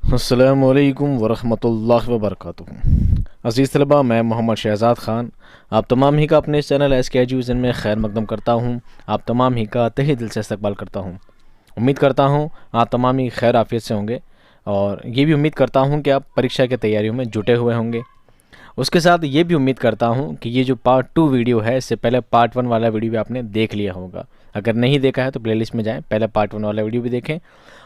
अस्सलामुअलैकुम वरहमतुल्लाहि वबरकातुहू। अज़ीज़ तलबा, मैं मोहम्मद शहज़ाद ख़ान आप तमाम ही का अपने इस चैनल एस के एजुकेशन में खैर मकदम करता हूँ। आप तमाम ही का तहे दिल से इस्तकबाल करता हूँ। उम्मीद करता हूँ आप तमाम ही खैर आफियत से होंगे और ये भी उम्मीद करता हूँ कि आप परीक्षा की तैयारियों में जुटे हुए होंगे। उसके साथ ये भी उम्मीद करता हूँ कि ये जो पार्ट 2 वीडियो है, इससे पहले पार्ट 1 वाला वीडियो भी आपने देख लिया होगा। अगर नहीं देखा है तो प्लेलिस्ट में जाएं, पहले पार्ट 1 वाला वीडियो भी देखें।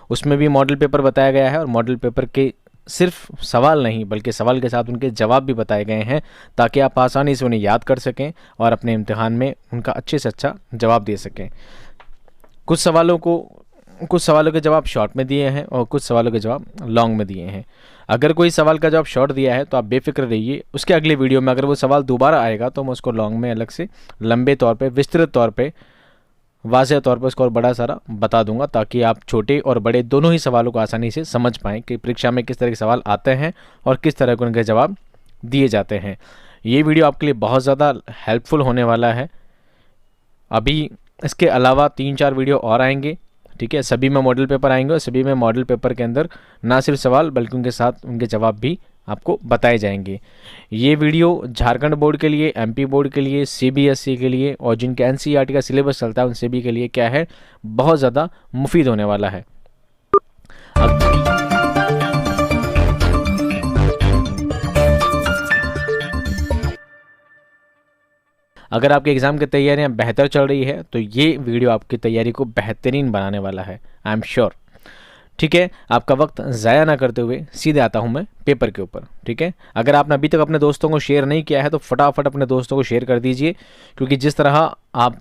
उसमें भी मॉडल पेपर बताया गया है और मॉडल पेपर के सिर्फ सवाल नहीं बल्कि सवाल के साथ उनके जवाब भी बताए गए हैं, ताकि आप आसानी से उन्हें याद कर सकें और अपने इम्तिहान में उनका अच्छे से अच्छा जवाब दे सकें। कुछ सवालों के जवाब शॉर्ट में दिए हैं और कुछ सवालों के जवाब लॉन्ग में दिए हैं। अगर कोई सवाल का जवाब शॉर्ट दिया है तो आप बेफिक्र रहिए, उसके अगले वीडियो में अगर वो सवाल दोबारा आएगा तो मैं उसको लॉन्ग में अलग से लंबे तौर पे, विस्तृत तौर पे, वाज़ेह तौर पर उसको और बड़ा सारा बता दूंगा, ताकि आप छोटे और बड़े दोनों ही सवालों को आसानी से समझ पाएँ कि परीक्षा में किस तरह के सवाल आते हैं और किस तरह के उनके जवाब दिए जाते हैं। ये वीडियो आपके लिए बहुत ज़्यादा हेल्पफुल होने वाला है। अभी इसके अलावा 3-4 वीडियो और आएंगे, ठीक है। सभी में मॉडल पेपर आएंगे और सभी में मॉडल पेपर के अंदर ना सिर्फ सवाल बल्कि उनके साथ उनके जवाब भी आपको बताए जाएंगे। ये वीडियो झारखंड बोर्ड के लिए, एमपी बोर्ड के लिए, सीबीएसई के लिए और जिनके एनसीईआरटी का सिलेबस चलता है उन सभी के लिए क्या है, बहुत ज़्यादा मुफीद होने वाला है। अगर आपके एग्ज़ाम की तैयारियां बेहतर चल रही है तो ये वीडियो आपकी तैयारी को बेहतरीन बनाने वाला है, आई एम श्योर। ठीक है, आपका वक्त ज़ाया ना करते हुए सीधे आता हूँ मैं पेपर के ऊपर। ठीक है, अगर आपने अभी तक अपने दोस्तों को शेयर नहीं किया है तो फटाफट अपने दोस्तों को शेयर कर दीजिए, क्योंकि जिस तरह आप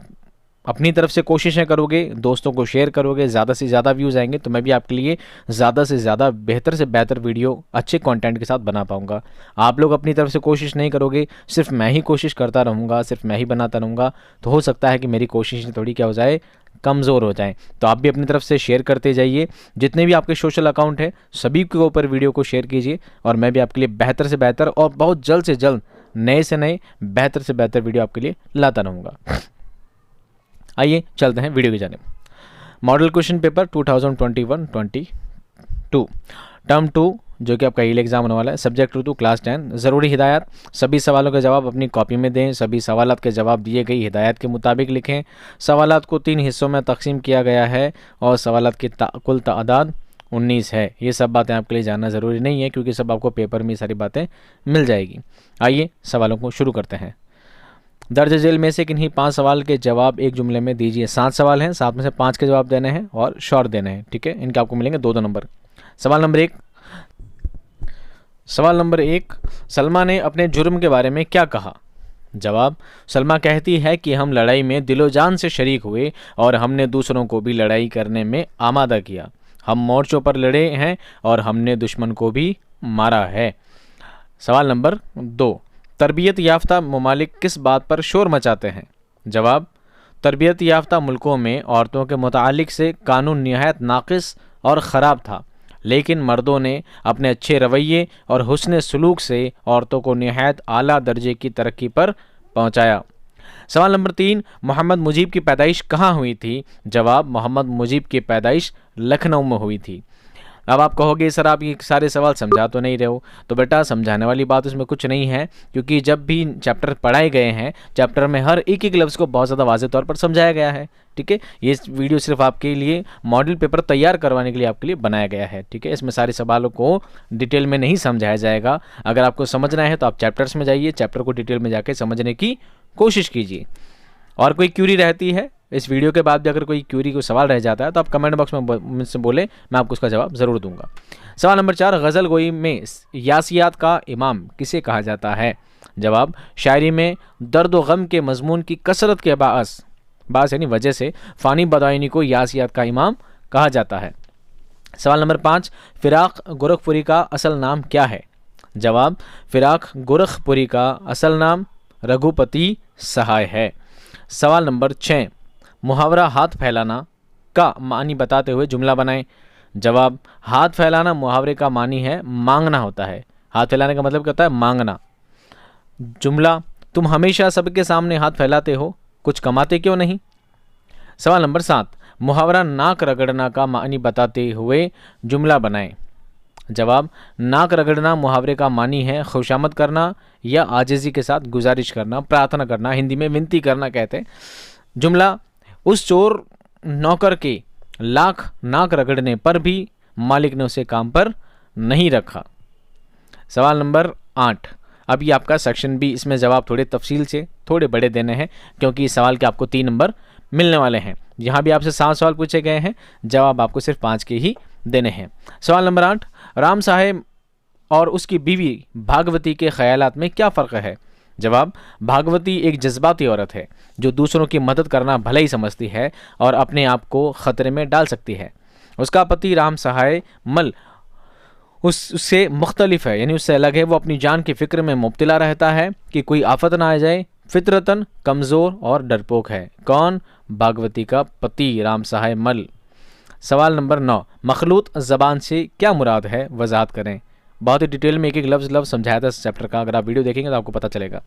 अपनी तरफ से कोशिशें करोगे, दोस्तों को शेयर करोगे, ज़्यादा से ज़्यादा व्यूज़ आएंगे तो मैं भी आपके लिए ज़्यादा से ज़्यादा बेहतर से बेहतर वीडियो अच्छे कंटेंट के साथ बना पाऊँगा। आप लोग अपनी तरफ से कोशिश नहीं करोगे, सिर्फ मैं ही कोशिश करता रहूँगा, सिर्फ मैं ही बनाता रहूँगा, तो हो सकता है कि मेरी कोशिश थोड़ी क्या हो जाए, कमज़ोर हो जाएं। तो आप भी अपनी तरफ से शेयर करते जाइए, जितने भी आपके सोशल अकाउंट है सभी के ऊपर वीडियो को शेयर कीजिए और मैं भी आपके लिए बेहतर से बेहतर और बहुत जल्द से जल्द नए से नए बेहतर से बेहतर वीडियो आपके लिए लाता रहूँगा। आइए चलते हैं वीडियो की जानिब। मॉडल क्वेश्चन पेपर 2021-22 टर्म 2 जो कि आपका ईल एग्जाम होने वाला है, सब्जेक्ट ऋतु क्लास 10। ज़रूरी हिदायत, सभी सवालों के जवाब अपनी कॉपी में दें। सभी सवालात के जवाब दिए गई हिदायत के मुताबिक लिखें। सवालात को 3 हिस्सों में तकसीम किया गया है और सवालात की कुल तादाद 19 है। ये सब बातें आपके लिए जानना ज़रूरी नहीं है, क्योंकि सब आपको पेपर में सारी बातें मिल जाएगी। आइए सवालों को शुरू करते हैं। दर्ज झेल में से किन्हीं 5 सवाल के जवाब एक जुमले में दीजिए। 7 सवाल हैं, 7 में से 5 के जवाब देने हैं और शॉर्ट देने हैं। ठीक है, इनके आपको मिलेंगे 2-2 नंबर। सवाल नंबर एक, सलमा ने अपने जुर्म के बारे में क्या कहा? जवाब, सलमा कहती है कि हम लड़ाई में दिलो जान से शरीक हुए और हमने दूसरों को भी लड़ाई करने में आमादा किया। हम मोर्चों पर लड़े हैं और हमने दुश्मन को भी मारा है। सवाल नंबर 2, तरबियत याफ्ता ममालिक किस बात पर शोर मचाते हैं? जवाब, तरबियत याफ्ता मुल्कों में औरतों के मुतालिक से कानून निहायत नाक़िस और ख़राब था, लेकिन मर्दों ने अपने अच्छे रवैये और हुस्न सलूक से औरतों को निहायत आला दर्जे की तरक्की पर पहुँचाया। सवाल नंबर 3, मोहम्मद मुजीब की पैदाइश कहाँ हुई थी? जवाब, मोहम्मद मुजीब की पैदाइश लखनऊ में हुई थी। अब आप कहोगे सर आप ये सारे सवाल समझा तो नहीं रहे हो, तो बेटा समझाने वाली बात इसमें कुछ नहीं है, क्योंकि जब भी चैप्टर पढ़ाए गए हैं चैप्टर में हर एक लफ्ज़ को बहुत ज़्यादा वाज़ेह तौर पर समझाया गया है। ठीक है, ये वीडियो सिर्फ आपके लिए मॉडल पेपर तैयार करवाने के लिए आपके लिए बनाया गया है। ठीक है, इसमें सारे सवालों को डिटेल में नहीं समझाया जाएगा। अगर आपको समझना है तो आप चैप्टर्स में जाइए, चैप्टर को डिटेल में जाके समझने की कोशिश कीजिए। और कोई क्यूरी रहती है इस वीडियो के बाद भी, अगर कोई क्यूरी को सवाल रह जाता है तो आप कमेंट बॉक्स में मुझसे बोले, मैं आपको उसका जवाब ज़रूर दूंगा। सवाल नंबर 4, गज़ल गोई में यासियात का इमाम किसे कहा जाता है? जवाब, शायरी में दर्द व गम के मजमून की कसरत के बास यानी वजह से फ़ानी बदायनी को यासियात का इमाम कहा जाता है। सवाल नंबर 5, फ़िराक गोरखपुरी का असल नाम क्या है? जवाब, फ़िराक गोरखपुरी का असल नाम रघुपति सहाय है। सवाल नंबर 6, मुहावरा हाथ फैलाना का मानी बताते हुए जुमला बनाएं। जवाब, हाथ फैलाना मुहावरे का मानी है मांगना होता है। हाथ फैलाने का मतलब क्या होता है? मांगना। जुमला, तुम हमेशा सबके सामने हाथ फैलाते हो, कुछ कमाते क्यों नहीं? सवाल नंबर 7, मुहावरा नाक रगड़ना का मानी बताते हुए जुमला बनाएं। जवाब, नाक रगड़ना मुहावरे का मानी है खुशामद करना या आजिज़ी के साथ गुजारिश करना, प्रार्थना करना, हिंदी में विनती करना कहते हैं। जुमला, उस चोर नौकर के लाख नाक रगड़ने पर भी मालिक ने उसे काम पर नहीं रखा। सवाल नंबर 8। अब ये आपका सेक्शन बी, इसमें जवाब थोड़े तफसील से थोड़े बड़े देने हैं क्योंकि इस सवाल के आपको 3 नंबर मिलने वाले हैं। यहाँ भी आपसे 7 सवाल पूछे गए हैं, जवाब आपको सिर्फ 5 के ही देने हैं। सवाल नंबर 8, राम साहेब और उसकी बीवी भागवती के ख्यालात में क्या फ़र्क है? जवाब, भागवती एक जज्बाती औरत है जो दूसरों की मदद करना भले ही समझती है और अपने आप को ख़तरे में डाल सकती है। उसका पति राम सहाय मल उससे मुख्तलिफ है, यानी उससे अलग है। वो अपनी जान की फ़िक्र में मुब्तला रहता है कि कोई आफत ना आ जाए, फितरतन कमज़ोर और डरपोक है। कौन? भागवती का पति राम सहाय मल। सवाल नंबर 9, मखलूत ज़बान से क्या मुराद है? वजाहत करें। बहुत ही डिटेल में एक एक लफ्ज़ समझाया था इस चैप्टर का, अगर आप वीडियो देखेंगे तो आपको पता चलेगा।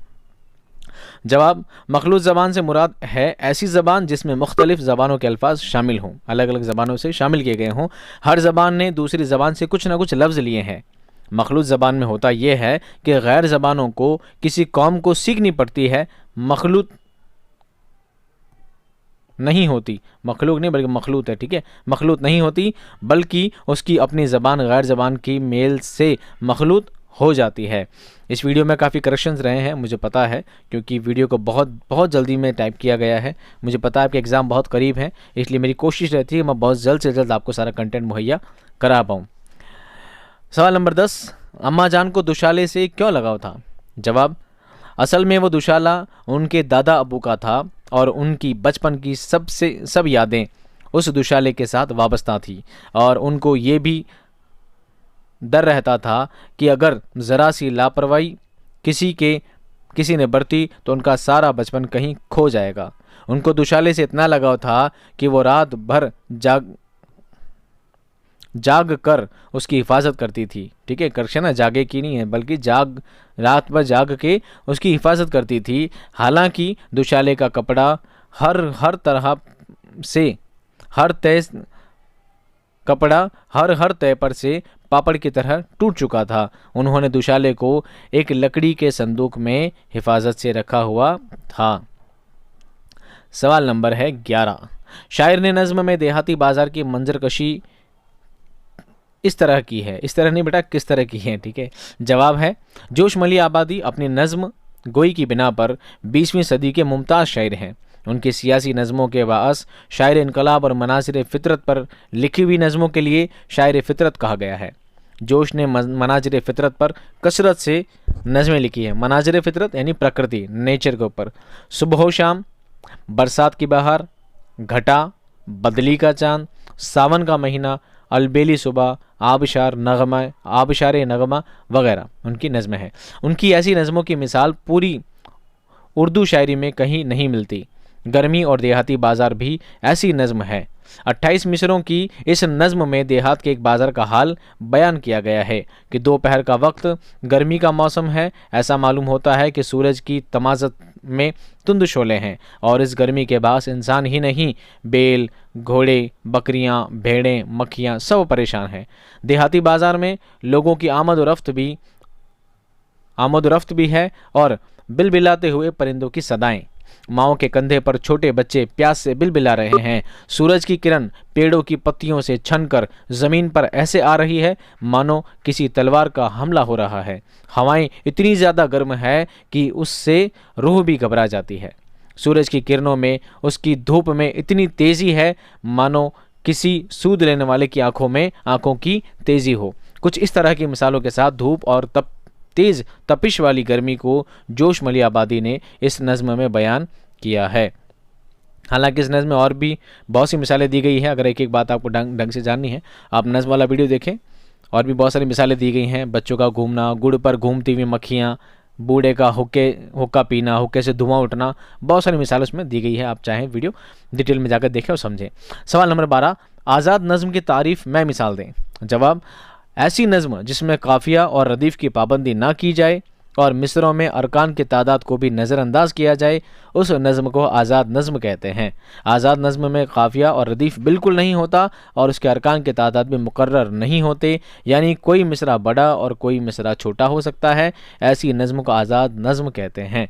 जवाब, मखलूत ज़बान से मुराद है ऐसी ज़बान जिसमें मुख्तलिफ ज़बानों के अल्फाज शामिल हों, अलग अलग ज़बानों से शामिल किए गए हों। हर ज़बान ने दूसरी ज़बान से कुछ ना कुछ लफ्ज़ लिए हैं। मखलूत ज़बान में होता यह है कि गैर ज़बानों को किसी कौम को सीखनी पड़ती है, मखलूत नहीं होती। मखलूक नहीं बल्कि मखलूत है, ठीक है। मखलूत नहीं होती बल्कि उसकी अपनी ज़बान गैर ज़बान की मेल से मखलूत हो जाती है। इस वीडियो में काफ़ी करेक्शंस रहे हैं, मुझे पता है, क्योंकि वीडियो को बहुत जल्दी में टाइप किया गया है। मुझे पता है आपके एग्ज़ाम बहुत करीब हैं, इसलिए मेरी कोशिश रहती है मैं बहुत जल्द से जल्द आपको सारा कंटेंट मुहैया करा पाऊँ। सवाल नंबर 10, अम्मा जान को दुशाले से क्यों लगाव था? जवाब, असल में वो दुशाला उनके दादा अबू का था और उनकी बचपन की सब यादें उस दुशाले के साथ वाबस्ता थी और उनको ये भी डर रहता था कि अगर ज़रा सी लापरवाही किसी ने बरती तो उनका सारा बचपन कहीं खो जाएगा। उनको दुशाले से इतना लगाव था कि वो रात भर जाग कर उसकी हिफाजत करती थी, ठीक है। करेक्शन है, जागे की नहीं है बल्कि रात भर जाग के उसकी हिफाजत करती थी। हालांकि दुशाले का कपड़ा हर तरह से हर तय पर से पापड़ की तरह टूट चुका था। उन्होंने दुशाले को एक लकड़ी के संदूक में हिफाजत से रखा हुआ था। सवाल नंबर है 11, शायर ने नज़्म में देहाती बाजार की मंजरकशी इस तरह की है, इस तरह नहीं बेटा, किस तरह की है, ठीक है। जवाब है, जोश मली आबादी अपनी नज़्म गोई की बिना पर 20वीं सदी के मुमताज़ शायर हैं। उनकी सियासी नज़मों के बाअस शायर इनकलाब और मनाजिर फ़ितरत पर लिखी हुई नज़मों के लिए शायर फ़ितरत कहा गया है। जोश ने मनाजिर फ़ितरत पर कसरत से नज़में लिखी है। मनाजिर फ़ितरत यानी प्रकृति, नेचर के ऊपर। सुबह शाम, बरसात की बहार, घटा, बदली का चांद, सावन का महीना, अलबेली सुबह, आबशार नगमा वगैरह उनकी नज़में हैं। उनकी ऐसी नज़मों की मिसाल पूरी उर्दू शायरी में कहीं नहीं मिलती। गर्मी और देहाती बाज़ार भी ऐसी नज़म है। 28 मिसरों की इस नज़म में देहात के एक बाज़ार का हाल बयान किया गया है कि दोपहर का वक्त गर्मी का मौसम है। ऐसा मालूम होता है कि सूरज की तमाज़त में तुंद शोले हैं और इस गर्मी के बास इंसान ही नहीं, बैल, घोड़े, बकरियां, भेड़ें, मक्खियां सब परेशान हैं। देहाती बाज़ार में लोगों की आमद व रफ्त भी है और बिलबिलाते हुए परिंदों की सदाएं। माओ के कंधे पर छोटे बच्चे प्यास से बिलबिला रहे हैं। सूरज की किरण पेड़ों की पत्तियों से छनकर ज़मीन पर ऐसे आ रही है मानो किसी तलवार का हमला हो रहा है। हवाएं इतनी ज़्यादा गर्म है कि उससे रूह भी घबरा जाती है। सूरज की किरणों में, उसकी धूप में इतनी तेज़ी है मानो किसी सूद लेने वाले की आंखों की तेज़ी हो। कुछ इस तरह की मिसालों के साथ धूप और तेज़ तपिश वाली गर्मी को जोश मली आबादी ने इस नज़्म में बयान किया है। हालांकि इस नज़्म में और भी बहुत सी मिसालें दी गई हैं। अगर एक एक बात आपको ढंग से जाननी है, आप नज़्म वाला वीडियो देखें। और भी बहुत सारी मिसालें दी गई हैं। बच्चों का घूमना, गुड़ पर घूमती हुई मक्खियाँ, बूढ़े का हुक्का पीना, हुक्के से धुआं उठना, बहुत सारी मिसालें उसमें दी गई है। आप चाहें वीडियो डिटेल में जाकर देखें और समझें। सवाल नंबर 12, आज़ाद नज़्म की तारीफ़ में मिसाल दें। जवाब, ऐसी नज़्म जिसमें काफ़िया और रदीफ़ की पाबंदी ना की जाए, और मिसरों में अरकान की तादाद को भी नज़रअंदाज किया जाए, उस नज़्म को आज़ाद नज़्म कहते हैं। आज़ाद नज़्म में काफ़िया और रदीफ़ बिल्कुल नहीं होता और उसके अरकान की तादाद भी मुकर्रर नहीं होते, यानी कोई मिसरा बड़ा और कोई मिसरा छोटा हो सकता है। ऐसी नज़्म को आज़ाद नज़्म कहते हैं।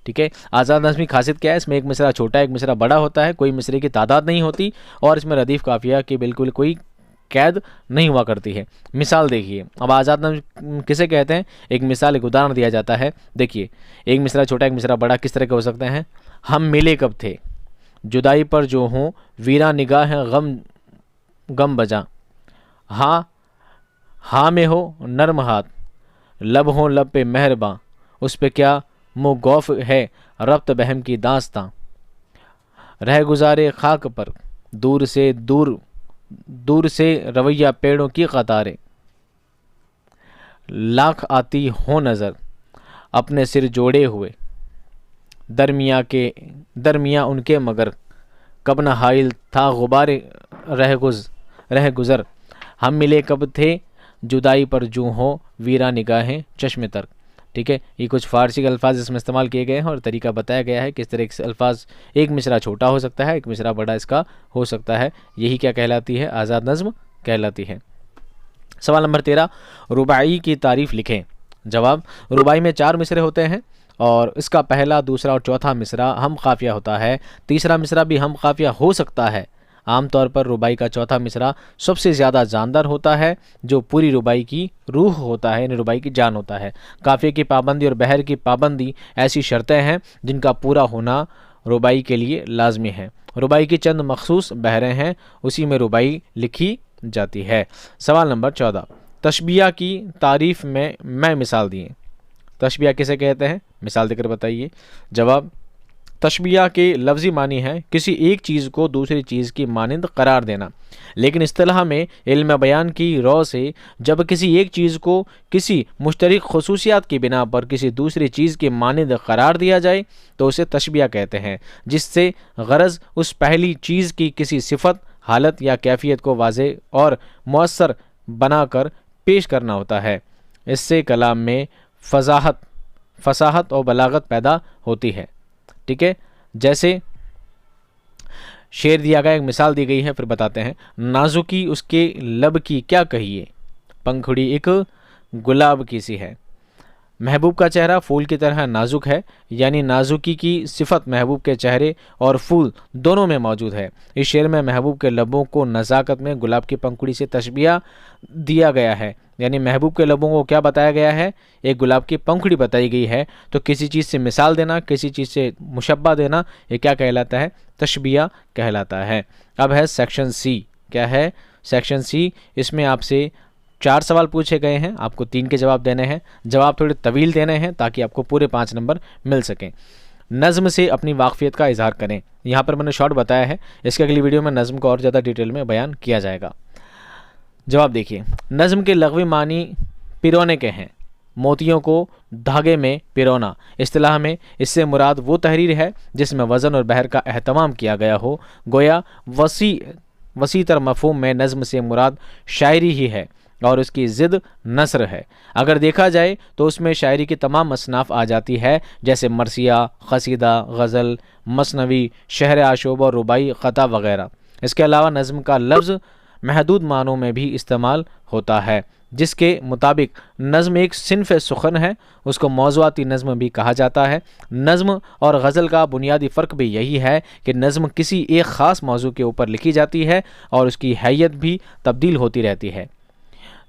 ठीक है, आज़ाद नज़्म की खासियत क्या है? इसमें एक मिसरा छोटा एक मिसरा बड़ा होता है, कोई मिसरे की तादाद नहीं होती और इसमें रदीफ़ काफ़िया की बिल्कुल कोई कैद नहीं हुआ करती है। मिसाल देखिए, अब आज़ाद नज़्म किसे कहते हैं? एक मिसाल, एक उदाहरण दिया जाता है। देखिए, एक मिसरा छोटा एक मिसरा बड़ा किस तरह के हो सकते हैं? हम मिले कब थे, जुदाई पर जो हों वीरा निगाह गम गम बजा, हाँ में हो नर्म हाथ, लब हो लब पे मेहरबां, उस पे क्या मुँह गौफ है रब्त बहम की दास्तां, रह गुजारे खाक पर दूर से रवैया पेड़ों की कतारें, लाख आती हो नज़र अपने सिर जोड़े हुए, दरमिया उनके मगर कब न हाइल था गुबारे रह गुज़र, हम मिले कब थे जुदाई पर जूं हो वीरा निगाहें चश्मे तर। ठीक है, ये कुछ फ़ारसी के अल्फाज इसमें इस्तेमाल किए गए हैं और तरीका बताया गया है किस तरह से अल्फाज, एक मिसरा छोटा हो सकता है, एक मिसरा बड़ा इसका हो सकता है। यही क्या कहलाती है? आज़ाद नज़्म कहलाती है। सवाल नंबर 13, रुबाई की तारीफ़ लिखें। जवाब, रुबाई में 4 मिसरे होते हैं और इसका पहला, दूसरा और चौथा मिसरा हम काफ़िया होता है। तीसरा मिसरा भी हम काफ़िया हो सकता है। आमतौर पर रुबाई का चौथा मिसरा सबसे ज़्यादा जानदार होता है, जो पूरी रुबाई की रूह होता है, यानी रुबाई की जान होता है। काफ़िए की पाबंदी और बहर की पाबंदी ऐसी शर्तें हैं जिनका पूरा होना रुबाई के लिए लाजमी है। रुबाई की चंद मखसूस बहरें हैं, उसी में रुबाई लिखी जाती है। सवाल नंबर 14, तशबिया की तारीफ़ में मैं मिसाल दिए। तशबिया किसे कहते हैं? मिसाल देकर बताइए। जवाब, तशबिया के लफ्ज़ी मानी है किसी एक चीज़ को दूसरी चीज़ की मानिंद करार देना, लेकिन इस्तिलाह में इल्म बयान की रौ से जब किसी एक चीज़ को किसी मुश्तरक खसूसियात की बिना पर किसी दूसरी चीज़ की मानिंद करार दिया जाए तो उसे तशबिया कहते हैं, जिससे गरज उस पहली चीज़ की किसी सिफत, हालत या कैफियत को वाज़े और मुअस्सर बनाकर पेश करना होता है। इससे कलाम में फसाहत और बलागत पैदा होती है। ठीक है, जैसे शेर दिया गया, एक मिसाल दी गई है, फिर बताते हैं। नाजुकी उसके लब की क्या कहिए, पंखुड़ी एक गुलाब की सी है। महबूब का चेहरा फूल की तरह नाजुक है, यानी नाजुकी की सिफत महबूब के चेहरे और फूल दोनों में मौजूद है। इस शेर में महबूब के लबों को नज़ाकत में गुलाब की पंखुड़ी से तशबिया दिया गया है, यानी महबूब के लबों को क्या बताया गया है? एक गुलाब की पंखुड़ी बताई गई है। तो किसी चीज़ से मिसाल देना, किसी चीज़ से मुशब्बा देना, ये क्या कहलाता है? तशबिया कहलाता है। अब है सेक्शन सी। क्या है सेक्शन सी? इसमें आपसे 4 सवाल पूछे गए हैं, आपको 3 के जवाब देने हैं। जवाब थोड़े तवील देने हैं ताकि आपको पूरे 5 नंबर मिल सकें। नज़्म से अपनी वाकफियत का इजहार करें। यहाँ पर मैंने शॉर्ट बताया है, इसके अगली वीडियो में नज़्म को और ज़्यादा डिटेल में बयान किया जाएगा। जवाब देखिए, नज़्म के लग़वी मानी पिरोने के हैं। मोतियों को धागे में पिरोना। इस्तिलाह में इससे मुराद वो तहरीर है जिसमें वज़न और बहर का एहतमाम किया गया हो। गोया वसी तर मफ़हूम में नज़्म से मुराद शायरी ही है और उसकी ज़िद नस्र है। अगर देखा जाए तो उसमें शायरी की तमाम असनाफ़ आ जाती है, जैसे मरसिया, क़सीदा, गज़ल, मसनवी, शहर आशूब और रुबाई ख़ता वगैरह। इसके अलावा नज़्म का लफ्ज़ महदूद मानों में भी इस्तेमाल होता है, जिसके मुताबिक नज़्म एक सिन्फ़ सुखन है, उसको मौज़ूआती नज़्म भी कहा जाता है। नज़्म और गज़ल का बुनियादी फ़र्क भी यही है कि नज़्म किसी एक ख़ास मौजू के ऊपर लिखी जाती है और उसकी हैयत भी तब्दील होती रहती है।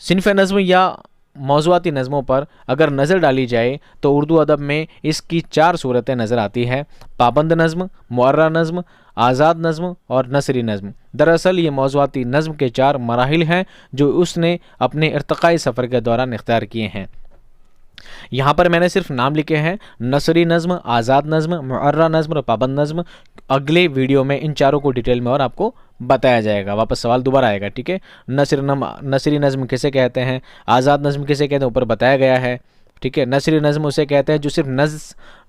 सिन्फ़ नज़्म या मौज़ूआती नज़्मों पर अगर नज़र डाली जाए तो उर्दू अदब में इसकी 4 सूरतें नज़र आती है: पाबंद नज़्म, मुअर्रा नज़्म, आज़ाद नज़्म और नसरी नज़्म। दरअसल ये मौज़ूआती नज़्म के 4 मराहिल हैं जो उसने अपने इर्तिक़ाई सफ़र के दौरान इख्तियार किए हैं। यहाँ पर मैंने सिर्फ नाम लिखे हैं: नसरी नज़्म, आज़ाद नज़्म, मुअर्रा नज़्म और पाबंद नज़्म। अगले वीडियो में इन चारों को डिटेल में और आपको बताया जाएगा। वापस सवाल दोबारा आएगा, ठीक है। नसरी नज़्म किसे कहते हैं, आज़ाद नज़्म किसे कहते हैं, ऊपर बताया गया है, ठीक है। नसरी नज़्म उसे कहते हैं जो सिर्फ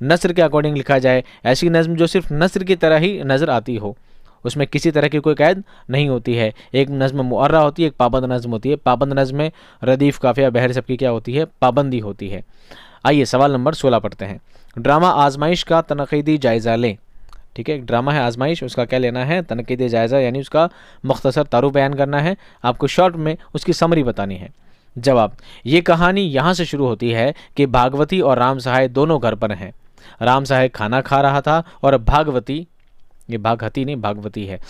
नसर के अकॉर्डिंग लिखा जाए, ऐसी नज़्म जो सिर्फ नसर की तरह ही नज़र आती हो, उसमें किसी तरह की कोई कैद नहीं होती है। एक नज़्म मुअर्रा होती है, एक पाबंद नज़्म होती है। पाबंद नज़्म में रदीफ़, काफ़िया, बहर सबकी क्या होती है? पाबंदी होती है। आइए सवाल नंबर 16 पढ़ते हैं। ड्रामा आजमाइश का तनक़ीदी जायज़ा लें। ठीक है, ड्रामा है आजमाइश, उसका क्या लेना है? तनक़ीदी जायज़ा, यानी उसका मुख्तसर तारुफ बयान करना है। आपको शॉर्ट में उसकी समरी बतानी है। जवाब, ये कहानी यहाँ से शुरू होती है कि भागवती और राम सहाय दोनों घर पर हैं। राम सहाय खाना खा रहा था और भागवती, ये भागवती नहीं भागवती है,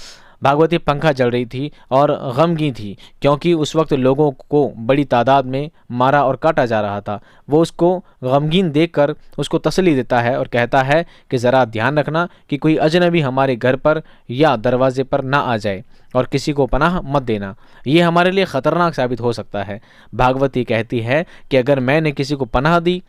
भागवती पंखा जल रही थी और गमगीन थी, क्योंकि उस वक्त लोगों को बड़ी तादाद में मारा और काटा जा रहा था। वो उसको गमगीन देखकर उसको तसल्ली देता है और कहता है कि ज़रा ध्यान रखना कि कोई अजनबी हमारे घर पर या दरवाजे पर ना आ जाए और किसी को पनाह मत देना, ये हमारे लिए ख़तरनाक साबित हो सकता है। भागवती कहती है कि अगर मैंने किसी को पनाह दी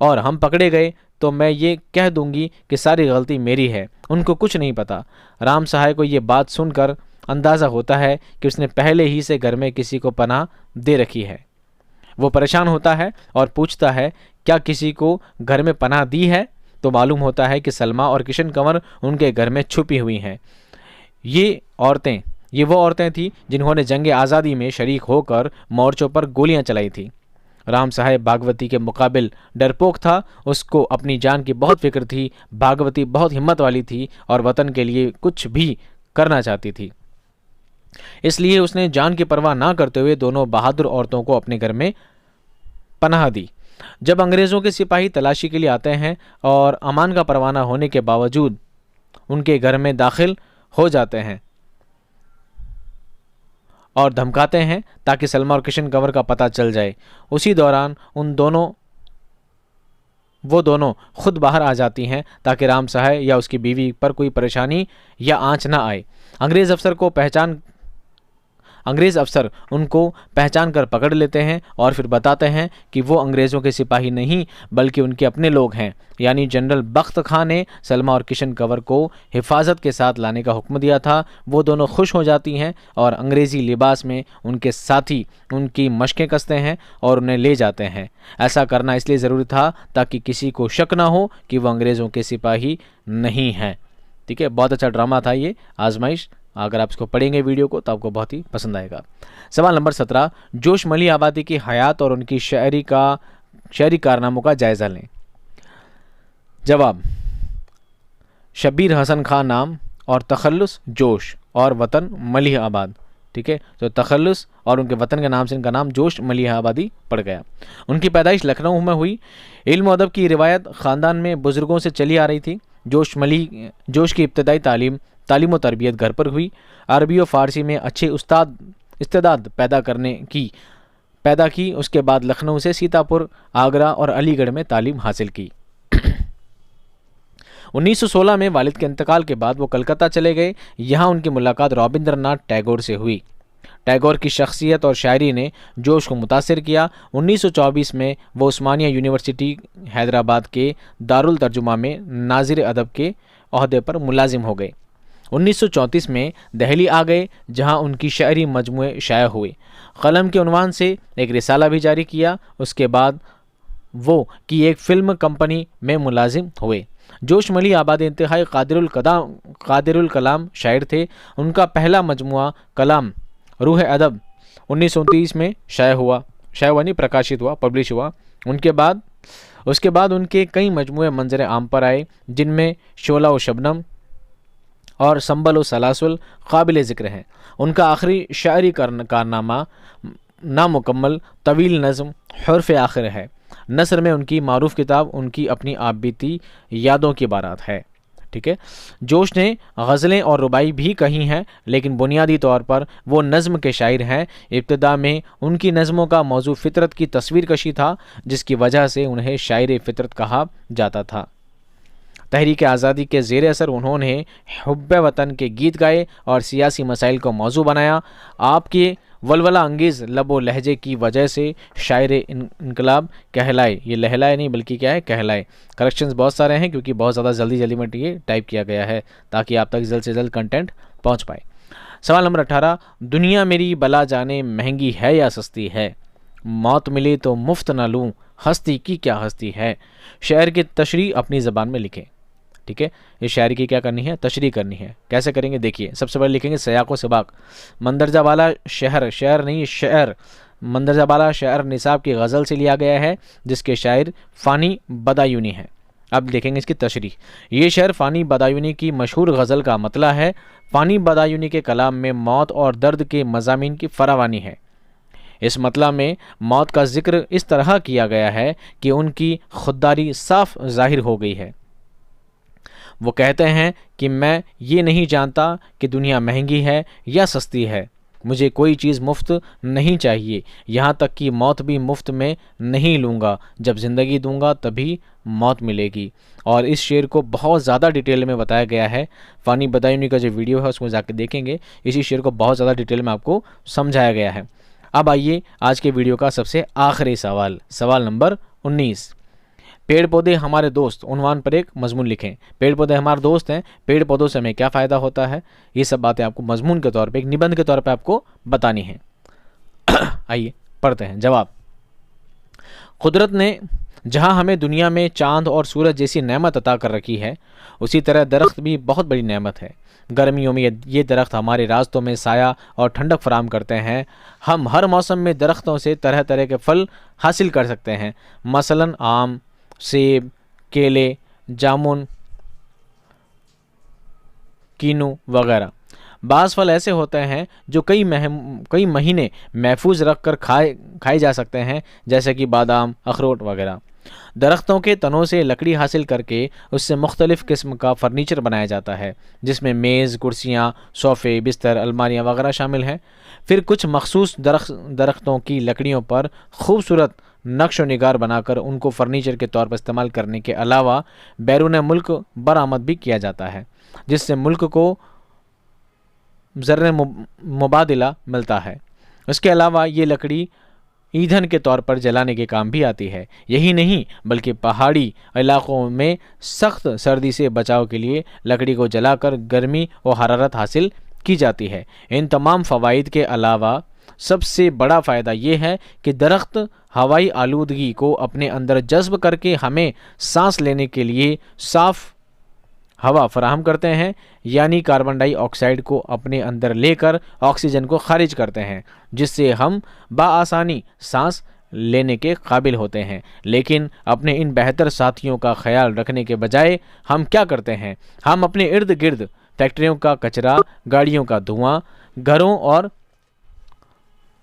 और हम पकड़े गए तो मैं ये कह दूंगी कि सारी गलती मेरी है, उनको कुछ नहीं पता। राम सहाय को ये बात सुनकर अंदाज़ा होता है कि उसने पहले ही से घर में किसी को पनाह दे रखी है। वो परेशान होता है और पूछता है क्या किसी को घर में पनाह दी है? तो मालूम होता है कि सलमा और किशन कंवर उनके घर में छुपी हुई हैं। ये वो औरतें थीं जिन्होंने जंग आज़ादी में शरीक होकर मोर्चों पर गोलियां चलाई थी। राम साहब भागवती के मुकाबिल डरपोक था, उसको अपनी जान की बहुत फिक्र थी। भागवती बहुत हिम्मत वाली थी और वतन के लिए कुछ भी करना चाहती थी, इसलिए उसने जान की परवाह ना करते हुए दोनों बहादुर औरतों को अपने घर में पनाह दी। जब अंग्रेज़ों के सिपाही तलाशी के लिए आते हैं और अमान का परवाना होने के बावजूद उनके घर में दाखिल हो जाते हैं और धमकाते हैं ताकि सलमा और किशन कंवर का पता चल जाए, उसी दौरान वो दोनों खुद बाहर आ जाती हैं ताकि राम साहब या उसकी बीवी पर कोई परेशानी या आंच ना आए। अंग्रेज़ अफसर उनको पहचान कर पकड़ लेते हैं और फिर बताते हैं कि वो अंग्रेज़ों के सिपाही नहीं बल्कि उनके अपने लोग हैं। यानी जनरल बख्त खां ने सलमा और किशन कंवर को हिफाजत के साथ लाने का हुक्म दिया था। वो दोनों खुश हो जाती हैं और अंग्रेज़ी लिबास में उनके साथी उनकी मशकें कसते हैं और उन्हें ले जाते हैं। ऐसा करना इसलिए ज़रूरी था ताकि किसी को शक ना हो कि वो अंग्रेज़ों के सिपाही नहीं हैं। ठीक है, बहुत अच्छा ड्रामा था ये आजमाइश। अगर आप इसको पढ़ेंगे वीडियो को तो आपको बहुत ही पसंद आएगा। सवाल नंबर 17, जोश मली आबादी की हयात और उनकी शायरी कारनामों का जायज़ा लें। जवाब, शब्बीर हसन खां नाम और तखल्लुस जोश और वतन मलिह आबाद। ठीक है, तो तखल्लुस और उनके वतन के नाम से इनका नाम जोश मलिह आबादी पड़ गया। उनकी पैदाइश लखनऊ में हुई। इल्म और अदब की रिवायत ख़ानदान में बुज़ुर्गों से चली आ रही थी। जोश की इब्तदाई तालीम व तरबियत घर पर हुई। अरबी और फ़ारसी में अच्छे इस्तेदाद पैदा की। उसके बाद लखनऊ से सीतापुर, आगरा और अलीगढ़ में तालीम हासिल की। 1916 में वालिद के इंतकाल के बाद वो कलकत्ता चले गए। यहाँ उनकी मुलाकात रविंद्रनाथ टैगोर से हुई। टैगोर की शख्सियत और शायरी ने जोश को मुतासिर किया। 1924 में वो उस्मानिया यूनिवर्सिटी हैदराबाद के दारुल तर्जुमा में नाज़िर अदब के ओहदे पर मुलाजिम हो गए। 1934 में दिल्ली आ गए, जहां उनकी शायरी मजमूए शाया हुए। कलम के उन्वान से एक रिसाला भी जारी किया। उसके बाद वो की एक फ़िल्म कंपनी में मुलाजिम हुए। जोश मली आबादी इंतहाई कादिरुल कलाम शायर थे। उनका पहला मजमुआ कलाम रूह अदब 1929 में प्रकाशित हुआ, पब्लिश हुआ। उसके बाद उनके कई मजमुए मंजर आम पर आए, जिनमें शोला व शबनम और संबल व सलासुल काबिल ज़िक्र हैं। उनका आखिरी शायरी कारनामा नामुकम्मल तवील नज़्म हुर्फ़ आखिर है। नसर में उनकी मारूफ किताब उनकी अपनी आप बीती यादों की बारात है। ठीक है, जोश ने गज़लें और रुबाई भी कही हैं, लेकिन बुनियादी तौर पर वो नज़्म के शायर हैं। इब्तिदा में उनकी नज़्मों का मौजू फ़ितरत की तस्वीर कशी था, जिसकी वजह से उन्हें शायर फ़ितरत कहा जाता था। तहरीक आज़ादी के ज़ेर असर उन्होंने हुब्बे वतन के गीत गाए और सियासी मसाइल को मौजू बनाया। आपके वलवला अंगेज़ लबो लहजे की वजह से शायर इनकलाब कहलाए। ये लहलाए नहीं बल्कि क्या है, कहलाए। करेक्शंस बहुत सारे हैं क्योंकि बहुत ज़्यादा जल्दी में ये टाइप किया गया है ताकि आप तक जल्द से जल्द कंटेंट पहुंच पाए। सवाल नंबर 18, दुनिया मेरी बला जाने महंगी है या सस्ती है, मौत मिले तो मुफ्त न लूँ, हस्ती की क्या हस्ती है। शेर की तशरीह अपनी ज़बान में लिखें। ठीक है, इस शायरी की क्या करनी है, तशरीह करनी है। कैसे करेंगे देखिए, सबसे पहले लिखेंगे सयाक़ो सबाक। मंदरजा वाला शहर, शहर नहीं शहर, मंदरजा वाला शहर निसाब की गज़ल से लिया गया है, जिसके शायर फ़ानी बदायूनी है। अब देखेंगे इसकी तशरीह। ये शहर फ़ानी बदायूनी की मशहूर गज़ल का मतला है। फ़ानी बदायूनी के कलाम में मौत और दर्द के मज़ामीन की फरावानी है। इस मतला में मौत का जिक्र इस तरह किया गया है कि उनकी खुददारी साफ ज़ाहिर हो गई है। वो कहते हैं कि मैं ये नहीं जानता कि दुनिया महंगी है या सस्ती है, मुझे कोई चीज़ मुफ्त नहीं चाहिए, यहाँ तक कि मौत भी मुफ्त में नहीं लूँगा, जब ज़िंदगी दूँगा तभी मौत मिलेगी। और इस शेर को बहुत ज़्यादा डिटेल में बताया गया है। फ़ानी बदायूनी का जो वीडियो है उसमें जाके देखेंगे, इसी शेर को बहुत ज़्यादा डिटेल में आपको समझाया गया है। अब आइए आज के वीडियो का सबसे आखिरी सवाल, सवाल नंबर 19। पेड़ पौधे हमारे दोस्त, उन्वान पर एक मजमून लिखें। पेड़ पौधे हमारे दोस्त हैं, पेड़ पौधों से हमें क्या फ़ायदा होता है, ये सब बातें आपको मजमून के तौर पे, एक निबंध के तौर पे आपको बतानी है। आइए पढ़ते हैं जवाब। कुदरत ने जहाँ हमें दुनिया में चाँद और सूरज जैसी नेमत अता कर रखी है, उसी तरह दरख्त भी बहुत बड़ी नेमत है। गर्मियों में ये दरख्त हमारे रास्तों में साया और ठंडक फराहम करते हैं। हम हर मौसम में दरख्तों से तरह तरह के फल हासिल कर सकते हैं, मसलन आम, सेब, केले, जामुन, कीनू वगैरह। बाज़ फल ऐसे होते हैं जो कई महीने महफूज रख कर खाए जा सकते हैं, जैसे कि बादाम, अखरोट वगैरह। दरख्तों के तनों से लकड़ी हासिल करके उससे मुख्तलिफ़ किस्म का फ़र्नीचर बनाया जाता है, जिसमें मेज़, कुर्सियाँ, सोफ़े, बिस्तर, अलमारियाँ वगैरह शामिल हैं। फिर कुछ मखसूस दरख्तों की लकड़ियों पर खूबसूरत नक्श व निगार बनाकर उनको फ़र्नीचर के तौर पर इस्तेमाल करने के अलावा बैरून मुल्क बरामद भी किया जाता है, जिससे मुल्क को ज़र्रे मुबादिला मिलता है। उसके अलावा ये लकड़ी ईंधन के तौर पर जलाने के काम भी आती है। यही नहीं बल्कि पहाड़ी इलाक़ों में सख्त सर्दी से बचाव के लिए लकड़ी को जलाकर गर्मी और हरारत हासिल की जाती है। इन तमाम फ़वाइद के अलावा सबसे बड़ा फ़ायदा ये है कि दरख्त हवाई आलूदगी को अपने अंदर जज्ब करके हमें सांस लेने के लिए साफ़ हवा फराहम करते हैं, यानी कार्बन डाइऑक्साइड को अपने अंदर लेकर ऑक्सीजन को खारिज करते हैं, जिससे हम बाआसानी सांस लेने के काबिल होते हैं। लेकिन अपने इन बेहतर साथियों का ख्याल रखने के बजाय हम क्या करते हैं, हम अपने इर्द गिर्द फैक्ट्रियों का कचरा, गाड़ियों का धुआं, घरों और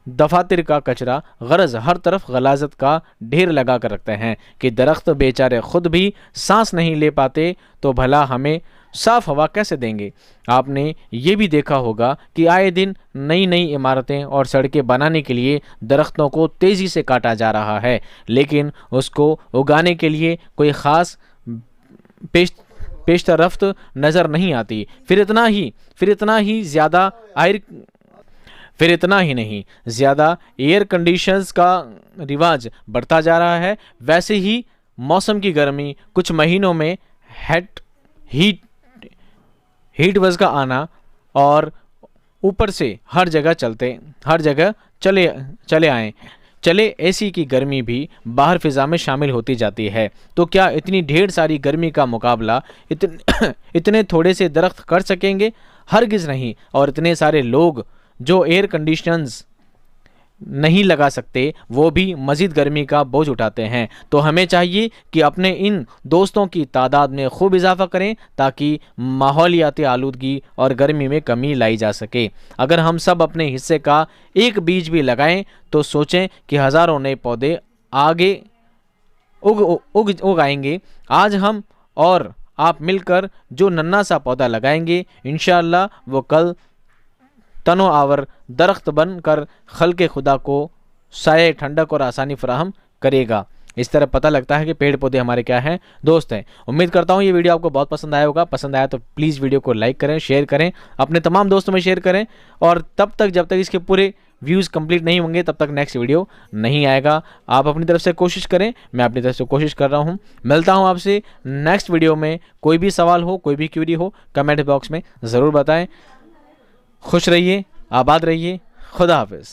दफातर का कचरा, गरज हर तरफ गलाजत का ढेर लगा कर रखते हैं कि दरख्त बेचारे खुद भी सांस नहीं ले पाते तो भला हमें साफ़ हवा कैसे देंगे। आपने ये भी देखा होगा कि आए दिन नई नई इमारतें और सड़कें बनाने के लिए दरख्तों को तेज़ी से काटा जा रहा है, लेकिन उसको उगाने के लिए कोई ख़ास पेशरफ्त नज़र नहीं आती। फिर इतना ही नहीं, ज़्यादा एयर कंडीशंस का रिवाज बढ़ता जा रहा है। वैसे ही मौसम की गर्मी, कुछ महीनों में हीट वेव्स का आना और ऊपर से हर जगह चले एसी की गर्मी भी बाहर फ़िज़ा में शामिल होती जाती है। तो क्या इतनी ढेर सारी गर्मी का मुकाबला इतने थोड़े से दरख्त कर सकेंगे? हरगिज़ नहीं। और इतने सारे लोग जो एयर कंडीशंस नहीं लगा सकते, वो भी मज़ीद गर्मी का बोझ उठाते हैं। तो हमें चाहिए कि अपने इन दोस्तों की तादाद में खूब इजाफा करें, ताकि माहौलियाती आलूदगी और गर्मी में कमी लाई जा सके। अगर हम सब अपने हिस्से का एक बीज भी लगाएं तो सोचें कि हज़ारों नए पौधे आगे उग आएंगे। आज हम और आप मिलकर जो नन्हा सा पौधा लगाएंगे, इंशाअल्लाह वो कल तनो आवर दरख्त बनकर खल्क़े खुदा को साये, ठंडक और आसानी फराहम करेगा। इस तरह पता लगता है कि पेड़ पौधे हमारे क्या हैं, दोस्त हैं। उम्मीद करता हूँ ये वीडियो आपको बहुत पसंद आया होगा। पसंद आया तो प्लीज़ वीडियो को लाइक करें, शेयर करें, अपने तमाम दोस्तों में शेयर करें। और जब तक इसके पूरे व्यूज़ कंप्लीट नहीं होंगे तब तक नेक्स्ट वीडियो नहीं आएगा। आप अपनी तरफ से कोशिश करें, मैं अपनी तरफ से कोशिश कर रहा हूँ। मिलता हूँ आपसे नेक्स्ट वीडियो में। कोई भी सवाल हो, कोई भी क्वेरी हो, कमेंट बॉक्स में ज़रूर बताएँ। खुश रहिए, आबाद रहिए। खुदा हाफिज़।